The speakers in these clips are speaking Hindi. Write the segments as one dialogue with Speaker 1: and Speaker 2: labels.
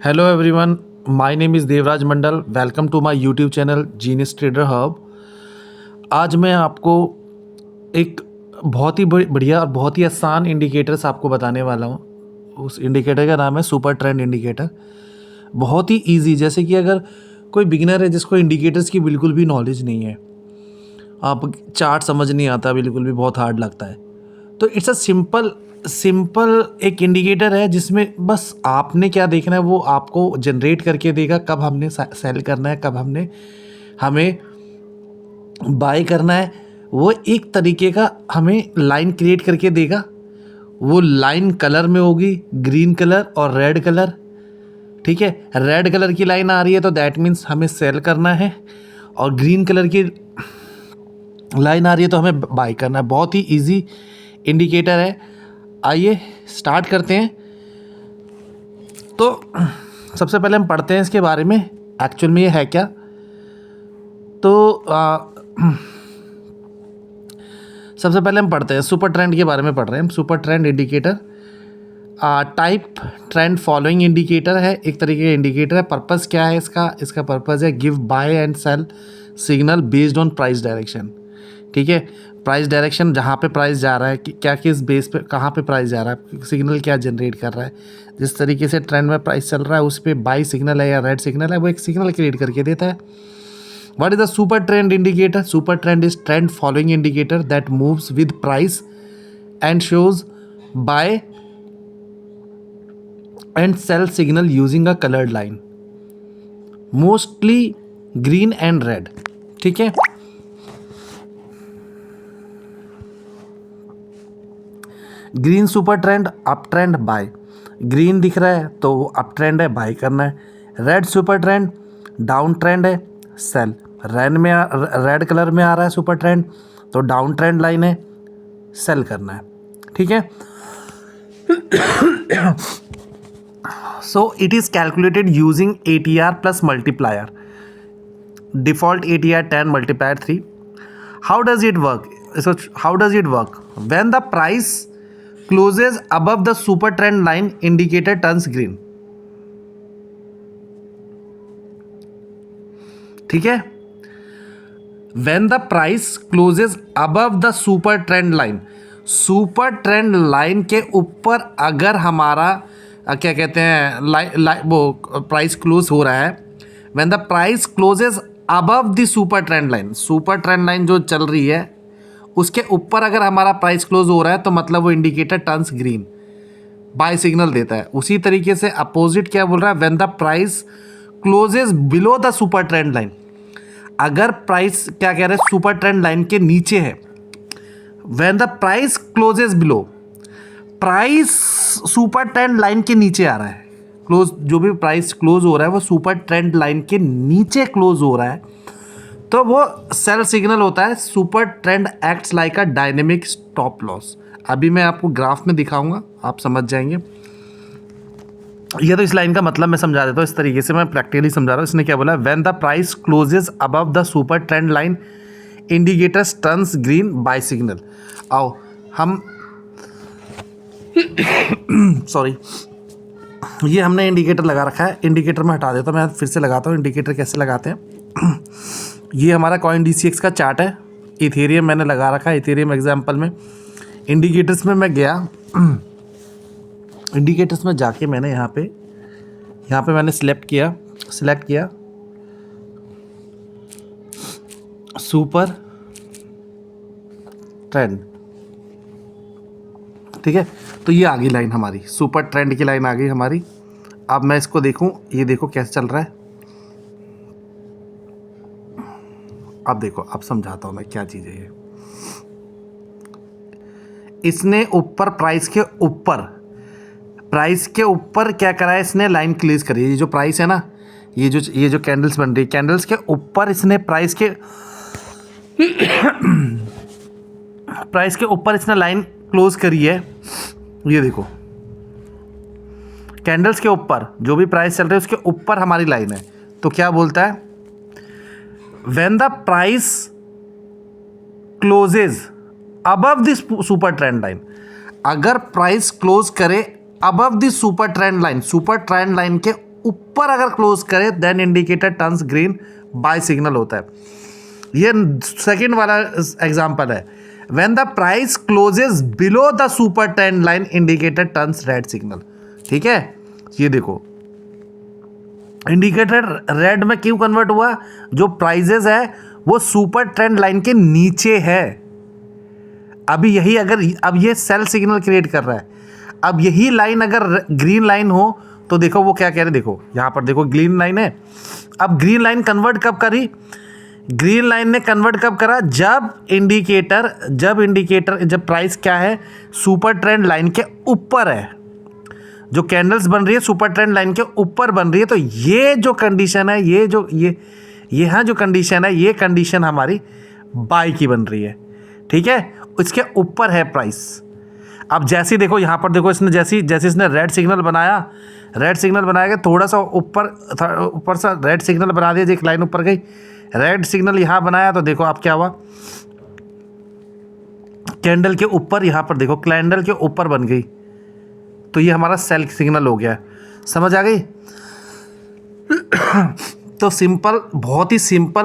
Speaker 1: Hello everyone, my name is Devraj Mandal. Welcome to my YouTube channel genius trader hub. आज मैं आपको एक बहुत ही बढ़िया और बहुत ही आसान इंडिकेटर्स आपको बताने वाला हूँ। उस इंडिकेटर का नाम है सुपर ट्रेंड इंडिकेटर। बहुत ही इजी, जैसे कि अगर कोई बिगिनर है जिसको इंडिकेटर्स की बिल्कुल भी नॉलेज नहीं है, आप चार्ट समझ नहीं आता, बिल्कुल भी बहुत हार्ड लगता है, तो इट्स अ सिंपल एक इंडिकेटर है जिसमें बस आपने क्या देखना है वो आपको जनरेट करके देगा कब हमने सेल करना है, कब हमें बाय करना है। वो एक तरीके का हमें लाइन क्रिएट करके देगा। वो लाइन कलर में होगी, ग्रीन कलर और रेड कलर। ठीक है, रेड कलर की लाइन आ रही है तो दैट मीन्स हमें सेल करना है, और ग्रीन कलर की लाइन आ रही है तो हमें बाय करना है। बहुत ही इजी इंडिकेटर है। आइए स्टार्ट करते हैं। तो सबसे पहले हम पढ़ते हैं इसके बारे में, एक्चुअल में ये है क्या। तो सबसे पहले हम पढ़ते हैं, सुपर ट्रेंड के बारे में पढ़ रहे हैं हम। Super trend indicator type trend following indicator है, एक तरीके का इंडिकेटर है। पर्पस क्या है इसका पर्पस है give buy and sell signal based on price direction. ठीक है, प्राइस डायरेक्शन, जहाँ पे प्राइस जा रहा है, क्या किस बेस पे, कहाँ पे प्राइस जा रहा है, सिग्नल क्या जनरेट कर रहा है। जिस तरीके से ट्रेंड में प्राइस चल रहा है उस पर बाई सिग्नल है या रेड सिग्नल है, वो एक सिग्नल क्रिएट करके देता है। What is the super trend indicator? Super trend is trend following indicator that moves with price and shows buy and sell signal using a coloured line, mostly green and red. ठीक है, green super trend, up trend buy. Green दिख रहा है तो वो अप ट्रेंड है, बाय करना है। Red super trend down trend है, सेल। रेड कलर में आ रहा है सुपर ट्रेंड तो डाउन ट्रेंड लाइन है, सेल करना है। ठीक है, so it is calculated using ATR plus multiplier. Default ATR 10 multiplier 3। How does it work? So how does it work? When the price closes above the super trend line, indicator turns green. ठीक है, when the price closes above the super trend line, super trend line के ऊपर अगर हमारा क्या कहते हैं वो प्राइस क्लोज हो रहा है, when the price closes above the super trend line, super trend line जो चल रही है उसके ऊपर अगर हमारा प्राइस क्लोज हो रहा है तो मतलब वो indicator turns green, buy signal देता है। उसी तरीके से अपोजिट क्या बोल रहा है, when the price closes below the super trend line, अगर प्राइस क्या कह रहे हैं सुपर ट्रेंड लाइन के नीचे है, when the price closes below, price super trend line के नीचे आ रहा है, क्लोज जो भी प्राइस क्लोज हो रहा है वो सुपर ट्रेंड लाइन के नीचे क्लोज हो रहा है, तो वो सेल सिग्नल होता है। Super trend acts like a dynamic stop loss. अभी मैं आपको ग्राफ में दिखाऊंगा, आप समझ जाएंगे। ये तो इस लाइन का मतलब मैं समझा देता हूँ, इस तरीके से मैं प्रैक्टिकली समझा रहा हूँ। इसने क्या बोला, when the price closes above the super trend line, indicators turns green buy signal. आओ हम सॉरी, ये हमने इंडिकेटर लगा रखा है। इंडिकेटर में हटा देता हूँ, मैं फिर से लगाता हूँ। इंडिकेटर कैसे लगाते हैं, ये हमारा कॉइन DCX का चार्ट है। इथेरियम मैंने लगा रखा है, इथेरियम एग्जाम्पल में। इंडिकेटर्स में मैं गया, इंडिकेटर्स में जाके मैंने यहाँ पे मैंने सिलेक्ट किया सुपर ट्रेंड। ठीक है, तो ये आ गई लाइन हमारी, सुपर ट्रेंड की लाइन आ गई हमारी। अब मैं इसको देखूँ, ये देखो कैसे चल रहा है। अब देखो, अब समझाता हूँ मैं क्या चीज़ है ये। इसने ऊपर प्राइस के ऊपर क्या करा है, इसने लाइन क्लोज करी है। ये जो प्राइस है ना, ये जो कैंडल्स बन रही है, कैंडल्स के ऊपर इसने प्राइस के ऊपर इसने लाइन क्लोज करी है। ये देखो, कैंडल्स के ऊपर जो भी प्राइस चल रही है उसके ऊपर हमारी लाइन है। तो क्या बोलता है, when the price closes above this super trend line, अगर प्राइस क्लोज करे above the super trend line, super trend line के ऊपर अगर क्लोज करे then indicator turns green, buy signal होता है। ये सेकंड वाला एग्जांपल है, when the price closes below the super trend line indicator turns red signal. ठीक है, ये देखो इंडिकेटर रेड में क्यों कन्वर्ट हुआ, जो प्राइजेस है वो सुपर ट्रेंड लाइन के नीचे है। अभी यही अगर अब ये सेल सिग्नल क्रिएट कर रहा है, अब यही लाइन अगर ग्रीन लाइन हो तो देखो वो क्या कह रहे, देखो यहाँ पर देखो ग्रीन लाइन है। अब ग्रीन लाइन कन्वर्ट कब करी, ग्रीन लाइन ने कन्वर्ट कब करा, जब इंडिकेटर जब प्राइस क्या है सुपर ट्रेंड लाइन के ऊपर है, जो कैंडल्स बन रही है सुपर ट्रेंड लाइन के ऊपर बन रही है। तो ये जो कंडीशन है, ये हाँ जो कंडीशन है, ये कंडीशन हमारी बाय की बन रही है। ठीक है, इसके ऊपर है प्राइस। अब जैसे देखो यहाँ पर देखो, इसने जैसे इसने रेड सिग्नल बनाया कि थोड़ा सा ऊपर सा रेड सिग्नल बना दिया, एक लाइन ऊपर गई, रेड सिग्नल यहाँ बनाया तो देखो अब क्या हुआ, कैंडल के ऊपर, यहाँ पर देखो कैंडल के ऊपर बन गई, तो ये हमारा सेल सिग्नल हो गया। समझ आ गई। तो सिंपल,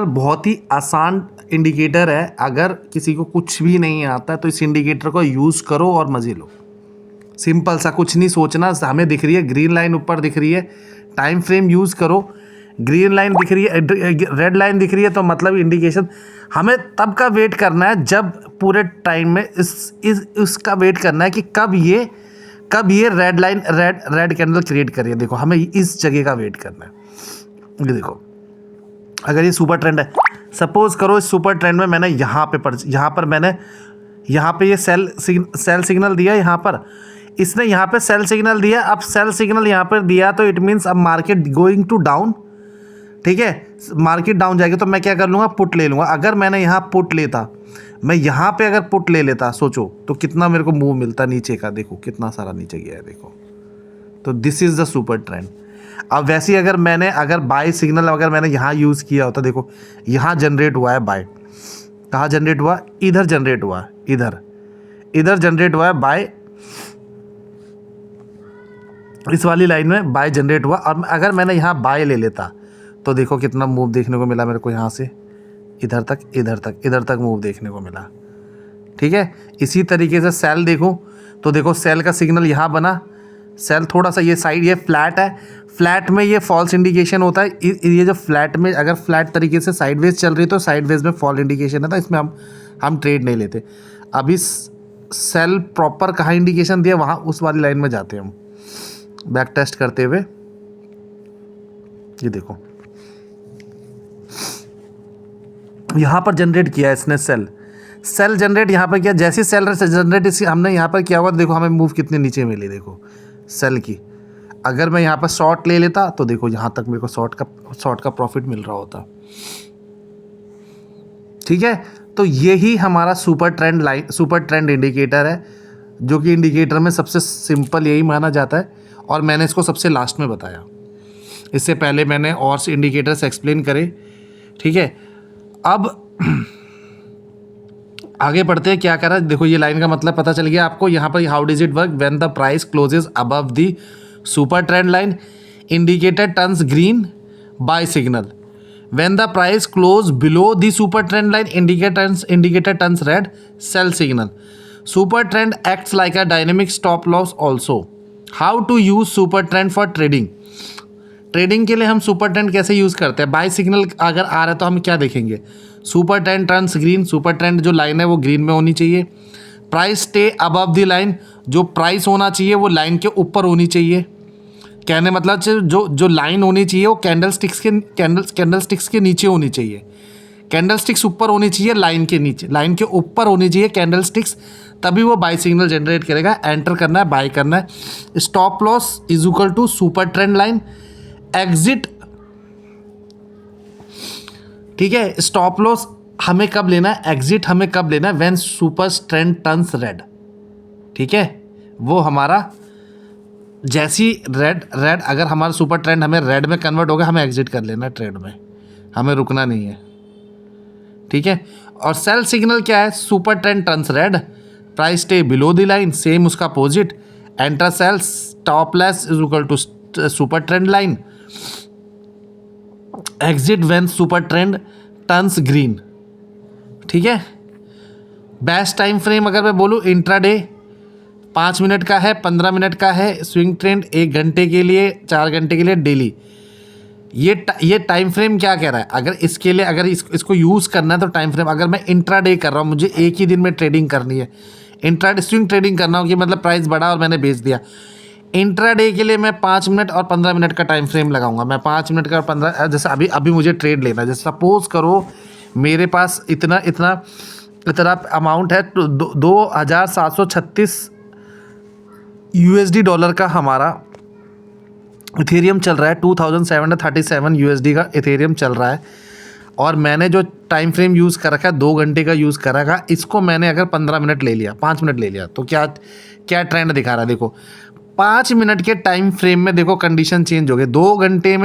Speaker 1: बहुत ही आसान इंडिकेटर है। अगर किसी को कुछ भी नहीं आता तो इस इंडिकेटर को यूज़ करो और मज़े लो। सिंपल सा, कुछ नहीं सोचना। हमें दिख रही है ग्रीन लाइन ऊपर दिख रही है, टाइम फ्रेम यूज़ करो। ग्रीन लाइन दिख रही है, रेड लाइन दिख रही है, तो मतलब इंडिकेशन हमें तब का वेट करना है जब पूरे टाइम में इसका वेट करना है कि कब ये red line red candle create करिए। देखो हमें इस जगह का वेट करना है। ये देखो अगर ये सुपर ट्रेंड है, सपोज करो इस सुपर ट्रेंड में मैंने यहाँ पे ये सेल सिग्नल दिया, यहाँ पर इसने यहाँ पे सेल सिग्नल दिया। अब सेल सिग्नल यहाँ पर दिया तो इट मीन्स अब मार्केट गोइंग टू डाउन। ठीक है, मार्केट डाउन जाएगी तो मैं क्या कर लूँगा, पुट ले लूँगा। अगर मैंने यहाँ पुट लेता, मैं यहाँ पे अगर पुट ले लेता, सोचो तो कितना मेरे को मूव मिलता नीचे का। देखो कितना सारा नीचे गया है, देखो। तो this is the super trend. अब वैसे ही अगर बाय सिग्नल अगर मैंने यहाँ यूज़ किया होता, देखो यहाँ जनरेट हुआ है बाय, कहाँ जनरेट हुआ, इधर जनरेट हुआ, इधर जनरेट हुआ है बाय, इस वाली लाइन में बाय जनरेट हुआ। और अगर मैंने यहाँ बाय ले लेता तो देखो कितना मूव देखने को मिला मेरे को, यहाँ से इधर तक मूव देखने को मिला। ठीक है, इसी तरीके से सेल देखो तो देखो सेल का सिग्नल यहाँ बना, सेल थोड़ा सा ये साइड, ये फ्लैट है, फ्लैट में ये फॉल्स इंडिकेशन होता है। ये जो फ्लैट में अगर फ्लैट तरीके से साइडवेज चल रही है तो साइडवेज में फॉल इंडिकेशन है, तो इसमें हम ट्रेड नहीं लेते। अभी सेल प्रॉपर कहाँ इंडिकेशन दिया, वहाँ उस वाली लाइन में जाते हैं हम बैक टेस्ट करते हुए। ये देखो यहाँ पर जनरेट किया है इसने सेल जनरेट यहाँ पर किया। जैसे सेल जनरेट हमने यहाँ पर किया हुआ, देखो हमें मूव कितने नीचे मिली, देखो सेल की। अगर मैं यहाँ पर शॉर्ट ले लेता तो देखो यहाँ तक मेरे को शॉर्ट का प्रॉफिट मिल रहा होता। ठीक है, तो यही हमारा सुपर ट्रेंड इंडिकेटर है, जो कि इंडिकेटर में सबसे सिंपल यही माना जाता है, और मैंने इसको सबसे लास्ट में बताया। इससे पहले मैंने और से इंडिकेटर्स एक्सप्लेन करे। ठीक है, अब आगे बढ़ते हैं, क्या करा, देखो ये लाइन का मतलब पता चल गया आपको। यहाँ पर how does it work, when the price closes above the super trend line indicator turns green buy signal, when the price close below the super trend line indicator turns red sell signal. Super trend acts like a dynamic stop loss also. How to use super trend for trading के लिए हम सुपर ट्रेंड कैसे यूज़ करते हैं। बाय सिग्नल अगर आ रहा है तो हम क्या देखेंगे, super trend turns green, super trend जो लाइन है वो ग्रीन में होनी चाहिए। Price stay above the line, जो प्राइस होना चाहिए वो लाइन के ऊपर होनी चाहिए। कहने मतलब जो लाइन होनी चाहिए वो कैंडलस्टिक्स के नीचे होनी चाहिए। कैंडलस्टिक्स ऊपर होनी चाहिए लाइन के नीचे, लाइन के ऊपर होनी चाहिए कैंडलस्टिक्स, तभी वो बाय सिग्नल जनरेट करेगा। एंटर करना है, बाय करना है। Stop loss is equal to super trend line, exit. ठीक है, स्टॉप लॉस हमें कब लेना है, एग्जिट हमें कब लेना है, when super trend turns red. ठीक है, वो हमारा जैसी रेड अगर हमारा सुपर ट्रेंड हमें रेड में कन्वर्ट होगा, हमें एग्जिट कर लेना है ट्रेड में, हमें रुकना नहीं है। ठीक है, और सेल सिग्नल क्या है, super trend turns red, price stay below the line, same उसका opposite, enter sell, stop loss is equal to super trend line, exit when super trend turns green. ठीक है, बेस्ट टाइम फ्रेम अगर मैं बोलूँ इंट्राडे 5 मिनट का है, 15 मिनट का है, स्विंग ट्रेंड 1 घंटे के लिए, 4 घंटे के लिए डेली। ये टाइम फ्रेम क्या कह रहा है, अगर इसके लिए अगर इसको यूज़ करना है तो टाइम फ्रेम, अगर मैं इंट्राडे कर रहा हूँ, मुझे एक ही दिन में ट्रेडिंग करनी है, इंट्राडे स्विंग ट्रेडिंग करना हो कि मतलब प्राइस बढ़ा और मैंने बेच दिया, इंट्राडे के लिए मैं 5 मिनट और 15 मिनट का टाइम फ्रेम लगाऊंगा। मैं 5 मिनट का और 15, जैसे अभी मुझे ट्रेड लेना है, जैसे सपोज करो मेरे पास इतना अमाउंट है, 2736 USD डॉलर का हमारा इथेरियम चल रहा है, 2737 USD का इथेरियम चल रहा है, और मैंने जो टाइम फ्रेम यूज़ कर रखा है 2 घंटे का यूज़ कर रखा, इसको मैंने अगर 15 मिनट ले लिया, 5 मिनट ले लिया, तो क्या ट्रेंड दिखा रहा है। देखो 5 मिनट के टाइम फ्रेम में देखो कंडीशन चेंज हो गई। 2 घंटे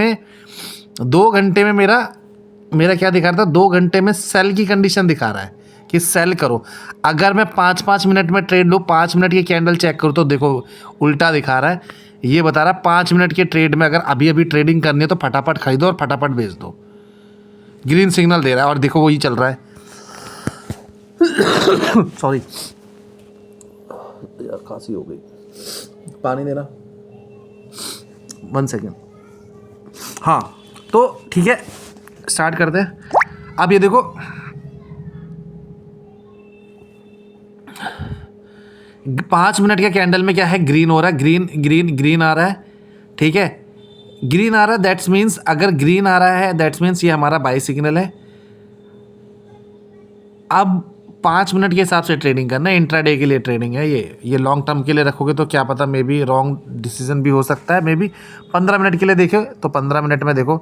Speaker 1: में मेरा क्या दिखा रहा था, 2 घंटे में सेल की कंडीशन दिखा रहा है कि सेल करो। अगर मैं 5-5 मिनट में ट्रेड लूँ, 5 मिनट की कैंडल चेक करूँ तो देखो उल्टा दिखा रहा है। ये बता रहा है 5 मिनट के ट्रेड में अगर अभी ट्रेडिंग करनी है तो फटाफट खरीदो और फटाफट बेच दो। ग्रीन सिग्नल दे रहा है और देखो वही चल रहा है। सॉरी यार, खांसी हो गई, पानी देना 1 सेकेंड। हाँ तो ठीक है, स्टार्ट करते हैं। अब ये देखो 5 मिनट के कैंडल में क्या है, ग्रीन हो रहा है, ग्रीन आ रहा है। ठीक है, ग्रीन आ रहा है, दैट्स मीन्स अगर ग्रीन आ रहा है दैट्स मीन्स ये हमारा बाय सिग्नल है। अब 5 मिनट के हिसाब से ट्रेडिंग करना है, इंट्राडे के लिए ट्रेडिंग है ये लॉन्ग टर्म के लिए रखोगे तो क्या पता मे बी रॉन्ग डिसीजन भी हो सकता है। मे बी 15 मिनट के लिए देखो तो 15 मिनट में देखो,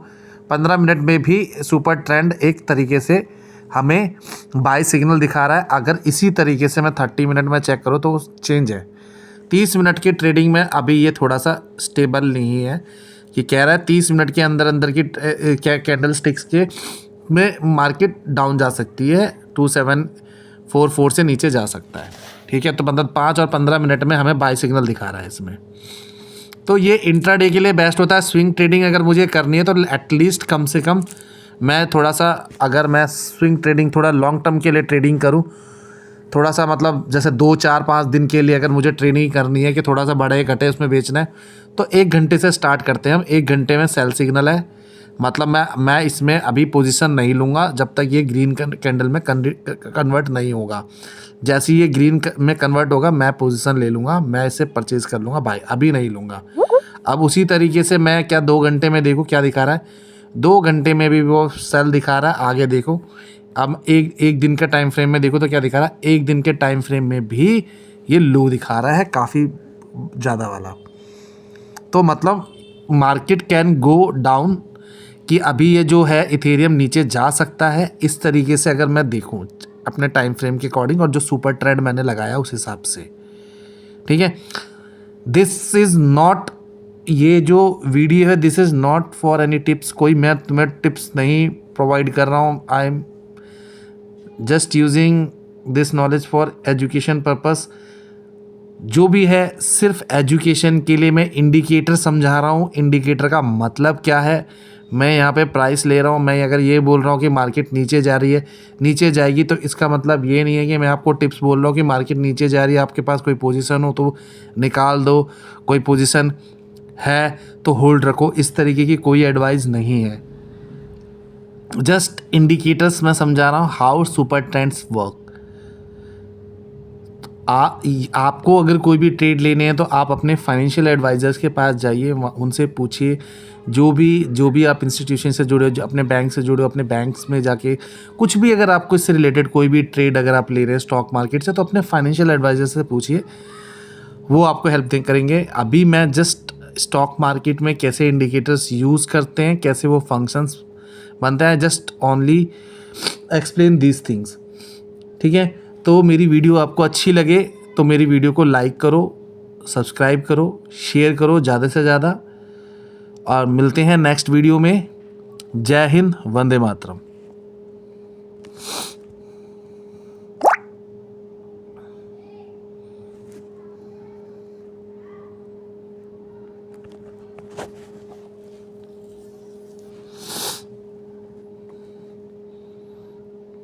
Speaker 1: 15 मिनट में भी सुपर ट्रेंड एक तरीके से हमें बाय सिग्नल दिखा रहा है। अगर इसी तरीके से मैं 30 मिनट में चेक करूँ तो चेंज है। 30 मिनट की ट्रेडिंग में अभी ये थोड़ा सा स्टेबल नहीं है, कि कह रहा है 30 मिनट के अंदर की क्या कैंडल स्टिक्स के में मार्केट डाउन जा सकती है, 2744 से नीचे जा सकता है। ठीक है, तो मतलब 5 और 15 मिनट में हमें बाय सिग्नल दिखा रहा है इसमें। तो ये इंट्राडे के लिए बेस्ट होता है। स्विंग ट्रेडिंग अगर मुझे करनी है तो एटलीस्ट कम से कम मैं थोड़ा सा, अगर मैं स्विंग ट्रेडिंग थोड़ा लॉन्ग टर्म के लिए ट्रेडिंग करूं, थोड़ा सा मतलब जैसे 2 4 5 दिन के लिए अगर मुझे ट्रेडिंग करनी है कि थोड़ा सा बढ़े घटे उसमें बेचना है, तो 1 घंटे से स्टार्ट करते हैं हम। 1 घंटे में सेल सिग्नल है, मतलब मैं इसमें अभी पोजीशन नहीं लूँगा जब तक ये ग्रीन कैंडल में कन्वर्ट नहीं होगा। जैसे ये ग्रीन में कन्वर्ट होगा मैं पोजीशन ले लूँगा, मैं इसे परचेज़ कर लूँगा भाई, अभी नहीं लूँगा। अब उसी तरीके से मैं क्या 2 घंटे में देखो क्या दिखा रहा है, 2 घंटे में भी वो सेल दिखा रहा है। आगे देखो, अब एक दिन का टाइम फ्रेम में देखो तो क्या दिखा रहा है, 1 दिन के टाइम फ्रेम में भी ये लो दिखा रहा है, काफ़ी ज़्यादा वाला। तो मतलब मार्केट कैन गो डाउन, कि अभी ये जो है इथेरियम नीचे जा सकता है। इस तरीके से अगर मैं देखूं अपने टाइम फ्रेम के अकॉर्डिंग और जो सुपर ट्रेंड मैंने लगाया उस हिसाब से। ठीक है, दिस इज़ नॉट, ये जो वीडियो है this is not for any tips, कोई मैं तुम्हें टिप्स नहीं प्रोवाइड कर रहा हूँ। I am just using this knowledge for education purpose. जो भी है सिर्फ एजुकेशन के लिए मैं इंडिकेटर समझा रहा हूँ। इंडिकेटर का मतलब क्या है, मैं यहाँ पे प्राइस ले रहा हूँ, मैं अगर ये बोल रहा हूँ कि मार्केट नीचे जा रही है, नीचे जाएगी, तो इसका मतलब ये नहीं है कि मैं आपको टिप्स बोल रहा हूँ कि मार्केट नीचे जा रही है, आपके पास कोई पोजीशन हो तो निकाल दो, कोई पोजीशन है तो होल्ड रखो। इस तरीके की कोई एडवाइस नहीं है, जस्ट इंडिकेटर्स मैं समझा रहा हूँ हाउ सुपर ट्रेंड्स वर्क। आपको अगर कोई भी ट्रेड लेने हैं तो आप अपने फाइनेंशियल एडवाइज़र्स के पास जाइए, उनसे पूछिए। जो भी आप इंस्टीट्यूशन से जुड़े हो, जो अपने बैंक से जुड़े हो, अपने बैंक्स में जाके कुछ भी अगर आपको इससे रिलेटेड कोई भी ट्रेड अगर आप ले रहे हैं स्टॉक मार्केट से, तो अपने फाइनेंशियल एडवाइज़र से पूछिए, वो आपको हेल्प करेंगे। अभी मैं जस्ट स्टॉक मार्केट में कैसे इंडिकेटर्स यूज़ करते हैं, कैसे वो फंक्शंस बनता है, just only explain these things. ठीक है, तो मेरी वीडियो आपको अच्छी लगे तो मेरी वीडियो को लाइक करो, सब्सक्राइब करो, शेयर करो ज़्यादा से ज़्यादा, और मिलते हैं नेक्स्ट वीडियो में। जय हिंद, वंदे मातरम।